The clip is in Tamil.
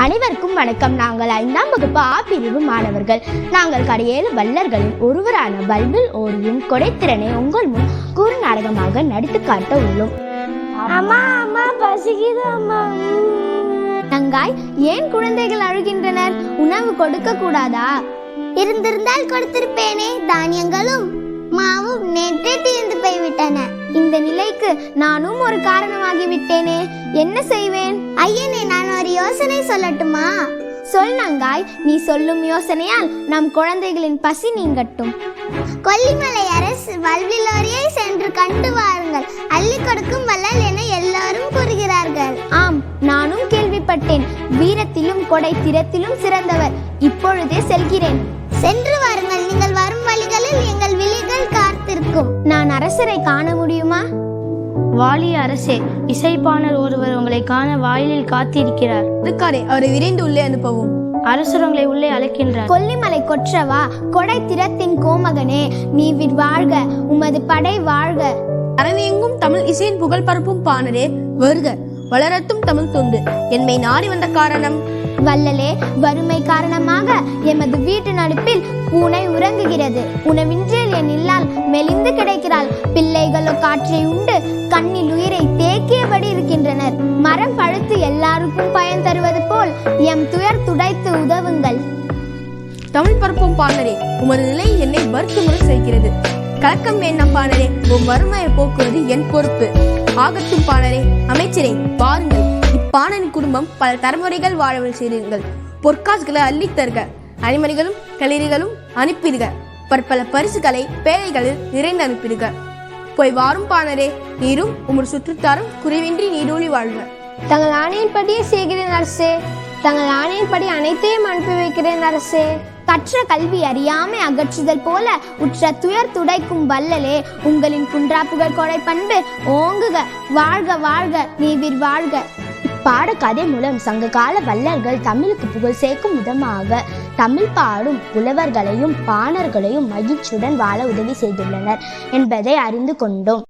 அனைவருக்கும் வணக்கம். நாங்கள் 5ஆம் வகுப்பு ஆ பிரிவு மாணவர்கள். நாங்கள் கடையேழு வள்ளல்களில் ஒருவரான பல்பில் ஓரியும் கொடைத்திறனை உங்கள் முன் குறு நாடகமாக நடித்து காட்ட உள்ளோம். அம்மா அம்மா பசிக்குது அம்மா. நங்காய், ஏன் குழந்தைகள் அழுகின்றனர்? உணவு கொடுக்க கூடாதா? இருந்திருந்தால் கொடுத்திருப்பேனே. தானியங்களும் மாவும் நேற்றே தீர்ந்து போய்விட்டன. இந்த நிலைக்கு நானும் ஒரு காரணமாகிவிட்டேனே. என்ன செய்வேன்? ஐயனே, நான் ஒரு யோசனை சொல்லட்டுமா? சொல் நங்காய். நீ சொல்லும் யோசனையால் நம் குழந்தைகளின் பசி நீங்கட்டும். கொல்லிமலை அரசு வல்விலோரியை சென்று கண்டு வாருங்கள். அள்ளி கொடுக்கும் வள்ளல் என எல்லாரும் கூறுகிறார்கள். ஆம், நானும் கேள்விப்பட்டேன். வீரத்திலும் கொடை திறத்திலும் சிறந்தவர். இப்பொழுதே செல்கிறேன். சென்று வாருங்கள். நீங்கள் வரும் வழிகளில் எங்கள் விழிகள் காத்திருக்கும். நான் அரசரை காண முடியுமா? வாலி அரசே, இசைப்பாணர் ஒருவர் உங்களை காண வாயிலில் காத்திருக்கிறார். அவரை விரைந்து உள்ளே அனுப்பவும். அரசர் உங்களை உள்ளே அழைக்கின்றார். கொல்லிமலை கொற்றவா, கொடை திறத்தின் கோமகனே, நீ வாழ்க, உமது படை வாழ்க. அரணையெங்கும் தமிழ் இசையின் புகழ் பரப்பும் பாணரே வருக. வளரத்தும் தமிழ் தொண்டு என்னை நாடி வந்த காரணம். வள்ளலே, வறுமை காரணமாக எமது வீட்டு நடுப்பில் பூனை உறங்குகிறது. உணவின்றி என் இல்லால் மெலிந்து கிடைக்கிறாள். பிள்ளைகளோ காற்றை உண்டு கண்ணில் உயிரை தேக்கியபடி இருக்கின்றனர். மரம் பழுத்து எல்லாருக்கும் பயன் தருவது போல் எம் துயர் துடைத்து உதவுங்கள். தமிழ் பரப்பும் பாணரே, உமது நிலை என்னை வருத்தமுறை செய்கிறது. கலக்கம் வேண்டாம் பாணரே, உன் வறுமையை போக்குவது என் பொறுப்பு. ஆகட்டும் பாணரே. அமைச்சரே, பாருங்கள், இப்பாணனின் குடும்பம் பல தலைமுறைகள் வாழ செய்தீர்கள். பொற்காசுகளை அள்ளித் தருக. அணிமணிகளும் களிரிகளும் அனுப்பிடுக. பற்பல பரிசுகளை பேழைகளில் நிறைந்து அனுப்பிடுக. போய் வாரும் பாணரே. நீரும் உமது சுற்றுத்தாரும் குறைவின்றி நீடூழி வாழ்க. தங்கள் ஆணையின்படியே செய்கிறேன் அரசே. தங்கள் ஆணையின்படி அனைத்தையும் அனுப்பி வைக்கிறேன் அரசே. கற்ற கல்வி அறியாமை அகற்றுதல் போல உற்ற துயர் துடைக்கும் வள்ளலே, உங்களின் குன்றா புகழ் கொடை பண்பு ஓங்குக. வாழ்க வாழ்க, நீவிர் வாழ்க. இப்பாட கதை மூலம் சங்ககால வள்ளல்கள் தமிழுக்கு புகழ் சேர்க்கும் விதமாக தமிழ் பாடும் புலவர்களையும் பாணர்களையும் மகிழ்ச்சியுடன் வாழ உதவி செய்துள்ளனர் என்பதை அறிந்து கொண்டோம்.